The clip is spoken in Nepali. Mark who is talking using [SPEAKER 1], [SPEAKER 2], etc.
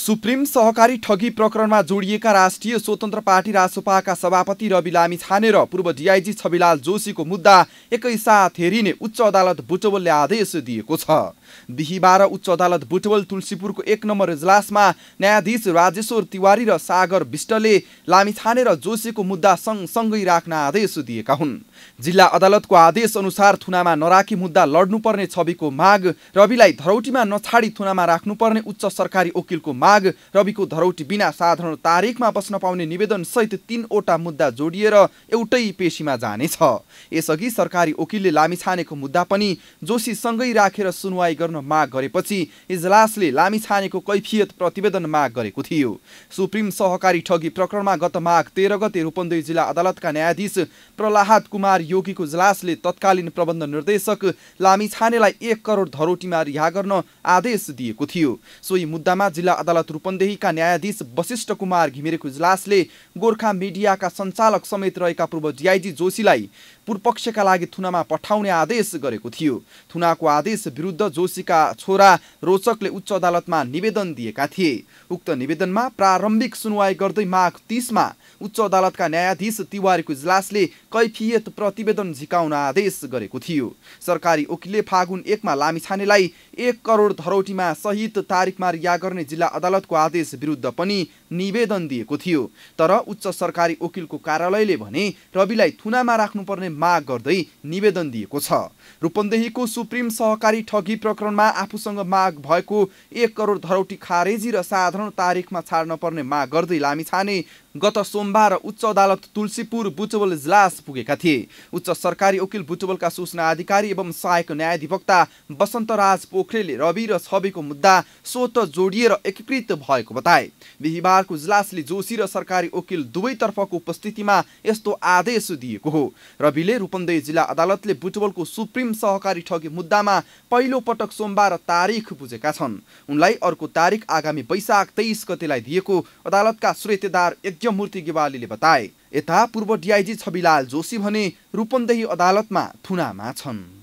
[SPEAKER 1] सुप्रिम सहकारी ठगी प्रकरणमा जोडिएका राष्ट्रिय स्वतन्त्र पार्टी रासोपाका सभापति रवि लामिछाने र पूर्व डिआइजी छविलाल जोशीको मुद्दा एकैसाथ हेरिने उच्च अदालत बुटवलले आदेश दिएको छ। बिहीबार उच्च अदालत बुटवल तुलसीपुरको 1 नम्बर इजलासमा न्यायाधीश राजेश्वर तिवारी र सागर विष्टले लामिछाने र जोशीको मुद्दा सँगसँगै राख्न आदेश दिएका हुन्। जिल्ला अदालतको आदेश अनुसार थुनामा नराखी मुद्दा लड्नुपर्ने छविको माग, रविलाई धरौटीमा नछाडी थुनामा राख्नुपर्ने उच्च सरकारी वकिलको माग, रविको धरौटी बिना साधारण तारिखमा बस्न पाउने निवेदन सहित 3वटा मुद्दा जोडिएर एउटै पेशीमा जानेछ। यसअघि सरकारी वकिलले लामिछानेको मुद्दा पनि जोशीसँगै राखेर सुनवाई गर्न माग गरेपछि इजलासले लामिछानेको कैफियत प्रतिवेदन माग गरेको थियो। सुप्रिम सहकारी ठगी प्रकरणमा गत माघ 13 गते रूपन्देही जिल्ला अदालतका न्यायाधीश प्रहलाद कुमार योगीको इजलासले तत्कालीन प्रबन्ध निर्देशक लामिछानेलाई 1 करोड धरौटीमा रिहा गर्न आदेश दिएको थियो। सोही मुद्दामा जिल्ला अदालत रूपन्देहीका न्यायाधीश वशिष्ठ कुमार घिमिरेको इजलासले गोर्खा मिडियाका सञ्चालक समेत रहेका पूर्व डिआइजी जोशीलाई पूर्वपक्षका लागि थुनामा पठाउने आदेश गरेको थियो। थुनाको आदेश विरुद्ध जोशीका छोरा रोचकले उच्च अदालतमा निवेदन दिएका थिए। उक्त निवेदनमा प्रारम्भिक सुनवाई गर्दै माघ 30 मा उच्च अदालतका न्यायाधीश तिवारीको इजलासले कैफियत प्रतिवेदन झिकाउन आदेश गरेको थियो। सरकारी वकिलले फागुन 1 मा लामिछानेलाई 1 करोड धरौटीमा सहित तारिखमा रिहा गर्ने जिल्ला अदालतको आदेश विरुद्ध पनि निवेदन दिएको थियो। तर उच्च सरकारी वकिलको कार्यालयले भने रविलाई थुनामा राख्नुपर्ने माग गर्दै निवेदन दिएको छ। रूपन्देहीको सुप्रिम सहकारी ठगी प्रकरणमा आफूसँग माग भएको 1 करोड धरौटी खारेजी र साधारण तारिखमा छाड्न पर्ने माग गर्दै लामिछाने गत सोमबार उच्च अदालत तुलसीपुर बुटवल इजलास पुगेका थिए। उच्च सरकारी वकिल बुटवलका सूचना अधिकारी एवं सहायक न्यायाधिवक्ता वसन्तराज पोखरेलले रवि र छविको मुद्दा स्वतः जोडिएर एकीकृत भएको बताए। बिहीबारको इजलासले जोशी र सरकारी वकिल दुवैतर्फको उपस्थितिमा यस्तो आदेश दिएको हो। रविले रूपन्देही जिल्ला अदालतले बुटवलको सुप्रिम सहकारी ठगी मुद्दामा पहिलो पटक सोमबार तारिख बुझेका छन्। उनलाई अर्को तारिख आगामी वैशाख 23 गतेलाई दिएको अदालतका सुरेतेदार यज्ञमूर्ति गेवालीले बताए। यता पूर्व डिआइजी छविलाल जोशी भने रूपन्देही अदालतमा थुनामा छन्।